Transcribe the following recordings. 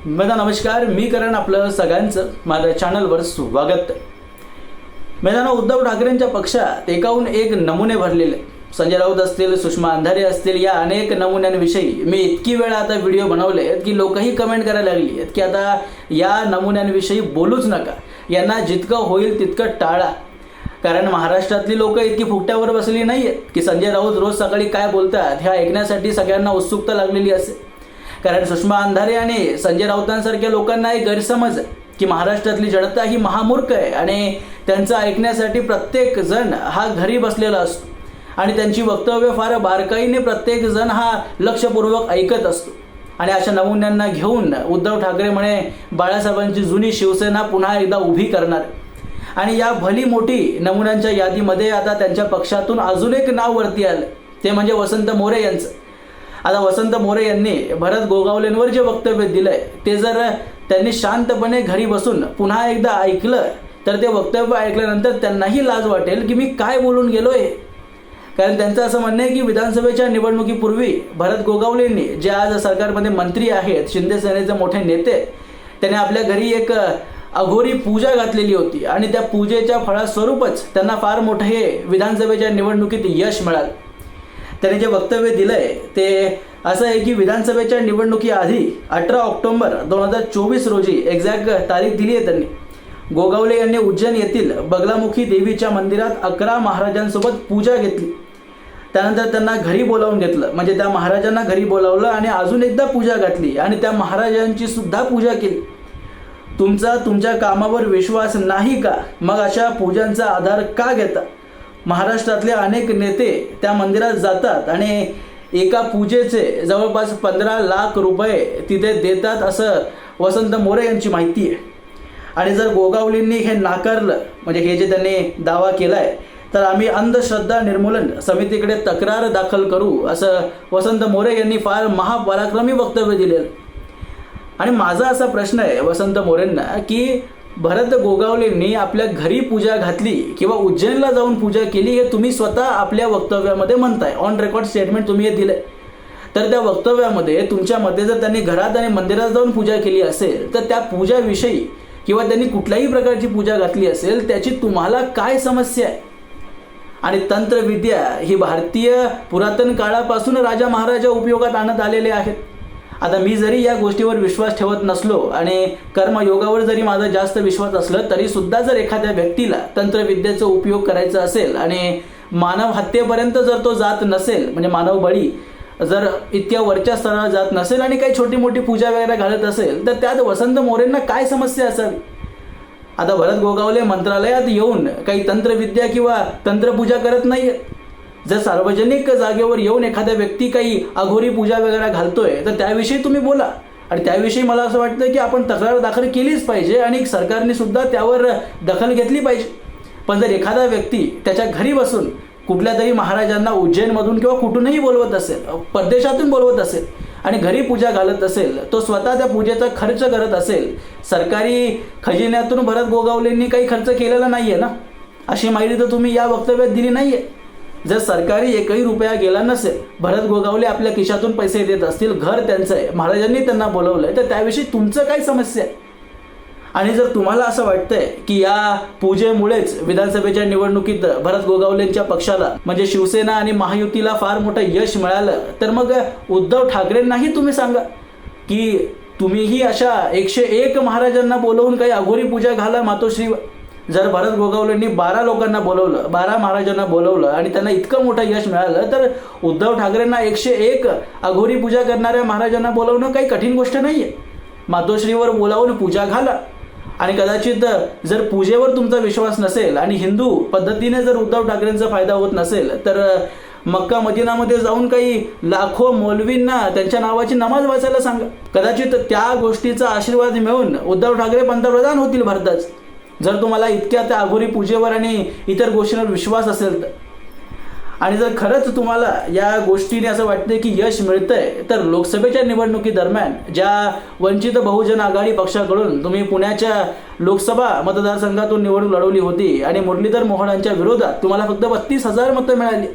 नमस्कार, मी करण आपलं सगळ्यांचं माझ्या चॅनलवर स्वागत. उद्धव ठाकरेंच्या पक्षात एकाहून एक नमुने भरलेले. संजय राऊत असतील, सुषमा अंधारे असतील, या अनेक नमुन्यांविषयी मी इतकी वेळा आता व्हिडिओ बनवले की लोकही कमेंट करायला लागली आहेत की आता या नमुन्यांविषयी बोलूच नका, यांना जितकं होईल तितकं टाळा. कारण महाराष्ट्रातली लोक इतकी फुकट्यावर बसली नाही आहेत की संजय राऊत रोज सकाळी काय बोलतात हे ऐकण्यासाठी सगळ्यांना उत्सुकता लागलेली असेल. कारण सुषमा अंधारे आणि संजय राऊतांसारख्या लोकांना एक गैरसमज आहे की महाराष्ट्रातली जनता ही महामूर्ख आहे आणि त्यांचं ऐकण्यासाठी प्रत्येक जण हा घरी बसलेला असतो आणि त्यांची वक्तव्य फार बारकाईने प्रत्येक जण हा लक्षपूर्वक ऐकत असतो. आणि अशा नमुन्यांना घेऊन उद्धव ठाकरे म्हणे बाळासाहेबांची जुनी शिवसेना पुन्हा एकदा उभी करणार. आणि या भली मोठी नमुन्यांच्या यादीमध्ये आता त्यांच्या पक्षातून अजून एक नाव वरती आलं, ते म्हणजे वसंत मोरे यांचं. आता वसंत मोरे यांनी भरत गोगावलेंवर जे वक्तव्य दिलंय ते जर त्यांनी शांतपणे घरी बसून पुन्हा एकदा ऐकलं तर ते वक्तव्य ऐकल्यानंतर त्यांनाही लाज वाटेल की मी काय बोलून गेलोय. कारण त्यांचं असं म्हणणं आहे की विधानसभेच्या निवडणुकीपूर्वी भरत गोगावलेंनी जे आज सरकारमध्ये मंत्री आहेत, शिंदे सेनेचे मोठे नेते, त्याने आपल्या घरी एक अघोरी पूजा घातलेली होती आणि त्या पूजेच्या फळास्वरूपच त्यांना फार मोठं हे विधानसभेच्या निवडणुकीत यश मिळालं. त्याने जे वक्तव्य दिलंय ते असं आहे की विधानसभेच्या निवडणुकीआधी 18 ऑक्टोबर 2024 रोजी एक्झॅक्ट तारीख दिली आहे त्यांनी. गोगावले यांनी उज्जैन येथील बगलामुखी देवीच्या मंदिरात 11 महाराजांसोबत पूजा घेतली. त्यानंतर त्यांना घरी बोलावून घेतलं, म्हणजे त्या महाराजांना घरी बोलावलं आणि अजून एकदा पूजा घातली आणि त्या महाराजांची सुद्धा पूजा केली. तुमच्या कामावर विश्वास नाही का? मग अशा पूजांचा आधार का घेता? महाराष्ट्रातले अनेक नेते त्या मंदिरात जातात आणि एका पूजेचे जवळपास 15 लाख रुपये तिथे देतात, असं वसंत मोरे यांची माहिती आहे. आणि जर गोगावलेंनी हे नाकारलं, म्हणजे हे जे त्यांनी दावा केलाय, तर आम्ही अंधश्रद्धा निर्मूलन समितीकडे तक्रार दाखल करू, असं वसंत मोरे यांनी फार महापराक्रमी वक्तव्य दिलेलं. आणि माझा असा प्रश्न आहे वसंत मोरेंना की भरत गोगावलेंनी आपल्या घरी पूजा घातली किंवा उज्जैनला जाऊन पूजा केली हे तुम्ही स्वतः आपल्या वक्तव्यामध्ये म्हणताय, ऑन रेकॉर्ड स्टेटमेंट तुम्ही हे दिले. तर त्या वक्तव्यामध्ये तुमच्या मते जर त्यांनी घरात आणि मंदिरात जाऊन पूजा केली असेल तर त्या पूजाविषयी किंवा त्यांनी कुठल्याही प्रकारची पूजा घातली असेल त्याची तुम्हाला काय समस्या आहे? आणि तंत्रविद्या ही भारतीय पुरातन काळापासून राजा महाराजा उपयोगात आणत आलेले आहेत. आता मी जरी या गोष्टीवर विश्वास ठेवत नसलो आणि कर्मयोगावर जरी माझा जास्त विश्वास असलं तरी सुद्धा जर एखाद्या व्यक्तीला तंत्रविद्येचा उपयोग करायचा असेल आणि मानव हत्येपर्यंत जर तो जात नसेल, म्हणजे मानव बळी जर इतक्या वरच्या स्तरावर जात नसेल आणि काही छोटी मोठी पूजा वगैरे घालत असेल तर त्यात वसंत मोरेंना काय समस्या असावी? आता भरत गोगावले मंत्रालयात येऊन काही तंत्रविद्या किंवा तंत्रपूजा करत नाहीये. जर सार्वजनिक जागेवर येऊन एखाद्या व्यक्ती काही अघोरी पूजा वगैरे घालतोय तर त्याविषयी तुम्ही बोला. आणि त्याविषयी मला असं वाटतं की आपण तक्रार दाखल केलीच पाहिजे आणि सरकारने सुद्धा त्यावर दखल घेतली पाहिजे. पण जर एखादा व्यक्ती त्याच्या घरी बसून कुठल्या तरी महाराजांना उज्जैनमधून किंवा कुठूनही बोलवत असेल, परदेशातून बोलवत असेल आणि घरी पूजा घालत असेल, तो स्वतः त्या पूजेचा खर्च करत असेल, सरकारी खजिन्यातून भरत गोगावलेंनी काही खर्च केलेला नाहीये ना, अशी माहिती तर तुम्ही या वक्तव्यात दिली नाहीये. जर सरकारी एकही रुपया गेला नसेल, भरत गोगावले आपल्या खिशातून पैसे देत असतील, घर त्यांचं आहे, महाराजांनी त्यांना बोलवलंय, तर त्याविषयी तुमचं काय समस्या आहे? आणि जर तुम्हाला असं वाटतंय की या पूजेमुळेच विधानसभेच्या निवडणुकीत भरत गोगावलेंच्या पक्षाला म्हणजे शिवसेना आणि महायुतीला फार मोठं यश मिळालं तर मग उद्धव ठाकरेंनाही तुम्ही सांगा की तुम्हीही अशा 101 महाराजांना बोलवून काही अघोरी पूजा घाला मातोश्रीवर. जर भरत गोगावलेंनी 12 लोकांना बोलवलं, 12 महाराजांना बोलवलं आणि त्यांना इतकं मोठं यश मिळालं तर उद्धव ठाकरेंना 101 अघोरी पूजा करणाऱ्या महाराजांना बोलवणं काही कठीण गोष्ट नाही आहे. मातोश्रीवर बोलावून पूजा घाला. आणि कदाचित जर पूजेवर तुमचा विश्वास नसेल आणि हिंदू पद्धतीने जर उद्धव ठाकरेंचा फायदा होत नसेल तर मक्का मदिनामध्ये जाऊन काही लाखो मौलवींना त्यांच्या नावाची नमाज वाचायला सांगा. कदाचित त्या गोष्टीचा आशीर्वाद मिळून उद्धव ठाकरे पंतप्रधान होतील भारतात, जर तुम्हाला इतक्या त्या अघोरी पूजेवर आणि इतर गोष्टींवर विश्वास असेल तर. आणि जर खरंच तुम्हाला या गोष्टीने असं वाटतंय की यश मिळतंय तर लोकसभेच्या निवडणुकीदरम्यान ज्या वंचित बहुजन आघाडी पक्षाकडून तुम्ही पुण्याच्या लोकसभा मतदारसंघातून निवडणूक लढवली होती आणि मुरलीधर मोहोळ यांच्या विरोधात तुम्हाला फक्त 32,000 मतं मिळाली,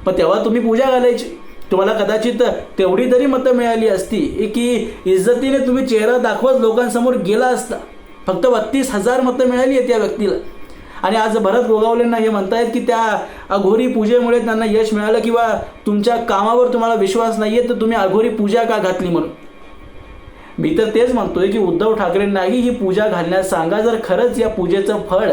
पण तेव्हा तुम्ही पूजा घालायची. तुम्हाला कदाचित तेवढी तरी मतं मिळाली असती की इज्जतीने तुम्ही चेहरा दाखवत लोकांसमोर गेला असता. फक्त 32,000 मतं मिळाली आहेत त्या व्यक्तीला. आणि आज भरत गोगावलेंना हे म्हणतायत की त्या अघोरी पूजेमुळे त्यांना यश मिळालं किंवा तुमच्या कामावर तुम्हाला विश्वास नाही आहे तर तुम्ही अघोरी पूजा का घातली म्हणून. मी तर तेच म्हणतोय की उद्धव ठाकरेंनाही ही पूजा घालण्यास सांगा, जर खरंच या पूजेचं फळ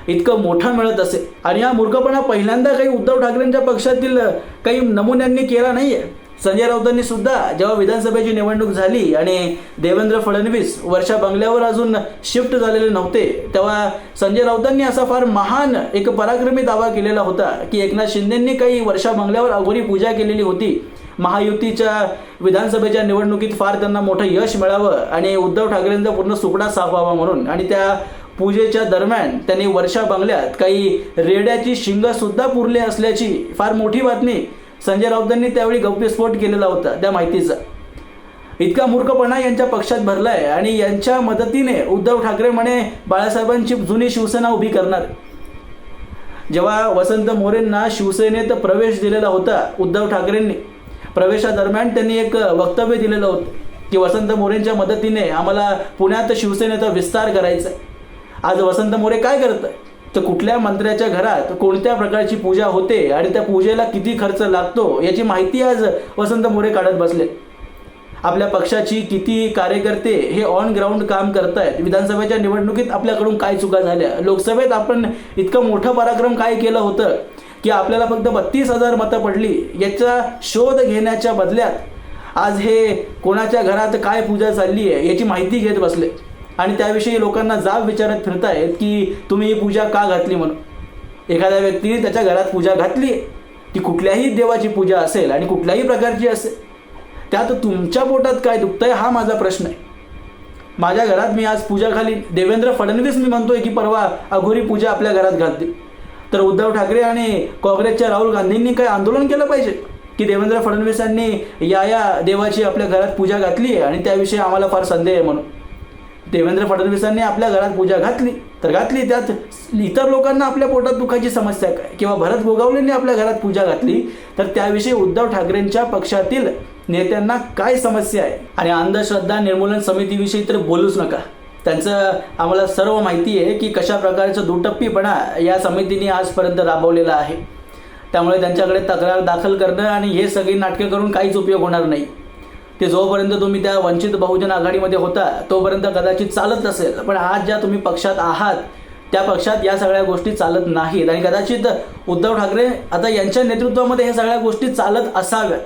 इतकं मोठं मिळत असेल. आणि हा मूर्खपणा पहिल्यांदा काही उद्धव ठाकरेंच्या पक्षातील काही नमुन्यांनी केला नाही आहे. संजय राऊतांनी सुद्धा जेव्हा विधानसभेची निवडणूक झाली आणि देवेंद्र फडणवीस वर्षा बंगल्यावर अजून शिफ्ट झालेले नव्हते, तेव्हा संजय राऊतांनी असा फार महान एक पराक्रमी दावा केलेला होता की एकनाथ शिंदेंनी काही वर्षा बंगल्यावर अघोरी पूजा केलेली होती. महायुतीच्या विधानसभेच्या निवडणुकीत फार त्यांना मोठं यश मिळावं आणि उद्धव ठाकरेंचा पूर्ण सुपडा साफ व्हावा म्हणून. आणि त्या पूजेच्या दरम्यान त्यांनी वर्षा बंगल्यात काही रेड्याची शिंगं सुद्धा पुरले असल्याची फार मोठी बातमी संजय राऊतांनी त्यावेळी गौप्यस्फोट केलेला होता त्या माहितीचा. इतका मूर्खपणा यांच्या पक्षात भरलाय आणि यांच्या मदतीने उद्धव ठाकरे म्हणे बाळासाहेबांची जुनी शिवसेना उभी करणार. जेव्हा वसंत मोरेंना शिवसेनेत प्रवेश दिलेला होता उद्धव ठाकरेंनी, प्रवेशादरम्यान त्यांनी एक वक्तव्य दिलेलं होतं की वसंत मोरेंच्या मदतीने आम्हाला पुण्यात शिवसेनेचा विस्तार करायचा आहे. आज वसंत मोरे काय करत आहे तर कुठल्या मंत्र्याच्या घरात कोणत्या प्रकारची पूजा होते आणि त्या पूजेला किती खर्च लागतो याची माहिती आज वसंत मोरे काढत बसले. आपल्या पक्षाची किती कार्यकर्ते हे ऑन ग्राउंड काम करतायत. विधानसभेच्या निवडणुकीत आपल्याकडून काय चुका झाल्या, लोकसभेत आपण इतकं मोठं पराक्रम काय केलं होतं की आपल्याला फक्त 32,000 मतं पडली. याचा शोध घेण्याच्या बदल्यात आज हे कोणाच्या घरात काय पूजा चालली आहे याची माहिती घेत बसले आणि त्याविषयी लोकांना जाब विचारत फिरतायत की तुम्ही ही पूजा का घातली म्हणून. एखाद्या व्यक्तीने त्याच्या घरात पूजा घातली, ती कुठल्याही देवाची पूजा असेल आणि कुठल्याही प्रकारची असेल, त्यात तुमच्या पोटात काय दुखतंय हा माझा प्रश्न आहे. माझ्या घरात मी आज पूजा घाली, देवेंद्र फडणवीस मी म्हणतोय की परवा अघोरी पूजा आपल्या घरात घालतील, तर उद्धव ठाकरे आणि काँग्रेसच्या राहुल गांधींनी काही आंदोलन केलं पाहिजे की देवेंद्र फडणवीसांनी या देवाची आपल्या घरात पूजा घातली आहे आणि त्याविषयी आम्हाला फार संदेह आहे म्हणून. देवेंद्र फडणवीसांनी आपल्या घरात पूजा घातली तर घातली, त्यात इतर लोकांना आपल्या पोटात दुखाची समस्या काय, किंवा भरत गोगावलेंनी आपल्या घरात पूजा घातली तर त्याविषयी उद्धव ठाकरेंच्या पक्षातील नेत्यांना काय समस्या आहे. आणि अंधश्रद्धा निर्मूलन समितीविषयी तर बोलूच नका. त्यांचं आम्हाला सर्व माहिती आहे की कशा प्रकारचं दुटप्पीपणा या समितीने आजपर्यंत राबवलेला आहे. त्यामुळे त्यांच्याकडे तक्रार दाखल करणं आणि हे सगळी नाटकं करून काहीच उपयोग होणार नाही. ते जोपर्यंत तुम्ही त्या वंचित बहुजन आघाडीमध्ये होता तोपर्यंत कदाचित चालत असेल, पण आज ज्या तुम्ही पक्षात आहात त्या पक्षात या सगळ्या गोष्टी चालत नाहीत आणि कदाचित उद्धव ठाकरे आता यांच्या नेतृत्वामध्ये हे सगळ्या गोष्टी चालत असाव्यात.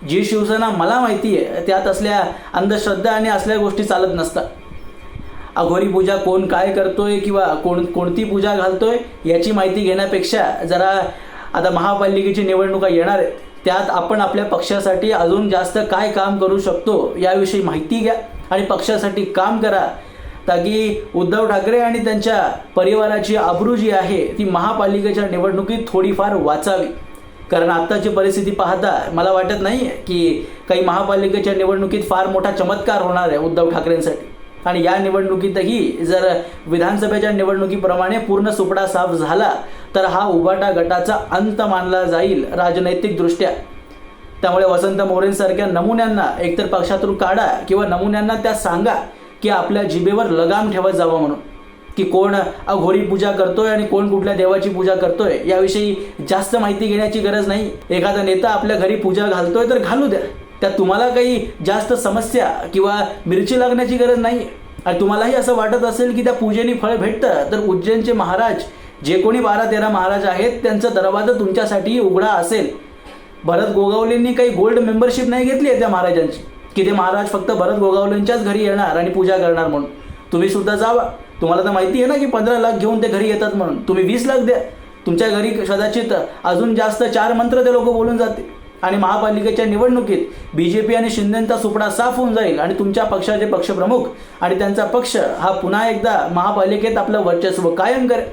जी शिवसेना मला माहिती आहे त्यात असल्या अंधश्रद्धा आणि असल्या गोष्टी चालत नसतात. अघोरी पूजा कोण काय करतोय किंवा कोणती पूजा घालतोय याची माहिती घेण्यापेक्षा जरा आता महापालिकेची निवडणुका येणार आहेत, त्यात आपण आपल्या पक्षासाठी अजून जास्त काय काम करू शकतो याविषयी माहिती घ्या आणि पक्षासाठी काम करा, ताकी उद्धव ठाकरे आणि त्यांच्या परिवाराची आबरू जी आहे ती महापालिकेच्या निवडणुकीत थोडीफार वाचावी. कारण आत्ताची परिस्थिती पाहता मला वाटत नाही की काही महापालिकेच्या निवडणुकीत फार मोठा चमत्कार होणार आहे उद्धव ठाकरेंसाठी. आणि या निवडणुकीतही जर विधानसभेच्या निवडणुकीप्रमाणे पूर्ण सुपडा साफ झाला तर हा उभाटा गटाचा अंत मानला जाईल राजनैतिकदृष्ट्या. त्यामुळे वसंत मोरेंसारख्या नमुन्यांना एकतर पक्षातून काढा किंवा नमुन्यांना त्या सांगा की आपल्या जिभेवर लगाम ठेवत जावं म्हणून, की कोण अघोरी पूजा करतोय आणि कोण कुठल्या देवाची पूजा करतोय याविषयी जास्त माहिती घेण्याची गरज नाही. एखादा नेता आपल्या घरी पूजा घालतोय तर घालू द्या, त्यात तुम्हाला काही जास्त समस्या किंवा मिरची लागण्याची गरज नाही. आणि तुम्हालाही असं वाटत असेल की त्या पूजेने फळ भेटतं तर उज्जैनचे महाराज जे कोणी 12-13 महाराज आहेत त्यांचा दरवाजा तुमच्यासाठी उघडा असेल. भरत गोगावलेंनी काही गोल्ड मेंबरशिप नाही घेतली आहे त्या महाराजांची की ते महाराज फक्त भरत गोगावलेंच्याच घरी येणार आणि पूजा करणार म्हणून. तुम्ही सुद्धा जावा, तुम्हाला तर माहिती आहे ना की 15 लाख घेऊन ते घरी येतात म्हणून. तुम्ही 20 लाख द्या, तुमच्या घरी कदाचित अजून जास्त 4 मंत्र ते लोक बोलून जाते आणि महापालिकेच्या निवडणुकीत BJP आणि शिंदेंचा सुपडा साफ होऊन जाईल आणि तुमच्या पक्षाचे पक्षप्रमुख आणि त्यांचा पक्ष हा पुन्हा एकदा महापालिकेत आपलं वर्चस्व कायम करेल.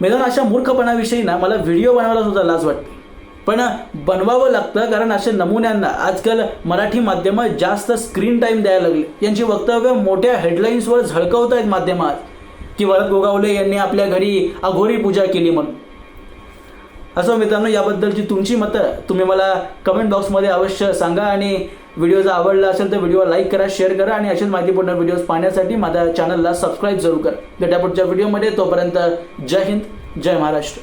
मित्रांनो, अशा मूर्खपणाविषयी ना मला व्हिडिओ बनवायला सुद्धा लाज वाटते, पण बनवावं लागतं कारण अशा नमुन्यांना आजकाल मराठी माध्यमं जास्त स्क्रीन टाईम द्यायला लागले. यांची वक्तव्य मोठ्या हेडलाईन्सवर झळकवत आहेत माध्यमात की भरत गोगावले यांनी आपल्या घरी अघोरी पूजा केली म्हणून. असो मित्रांनो, याबद्दलची तुमची मतं तुम्ही मला कमेंट बॉक्समध्ये अवश्य सांगा आणि व्हिडिओ जर आवडला असेल तर व्हिडिओ लाईक करा, शेअर करा आणि असेच माहितीपूर्ण व्हिडिओज पाहण्यासाठी माझ्या चॅनलला सबस्क्राईब जरूर करा. भेटा पुढच्या व्हिडिओमध्ये. तोपर्यंत जय हिंद, जय महाराष्ट्र.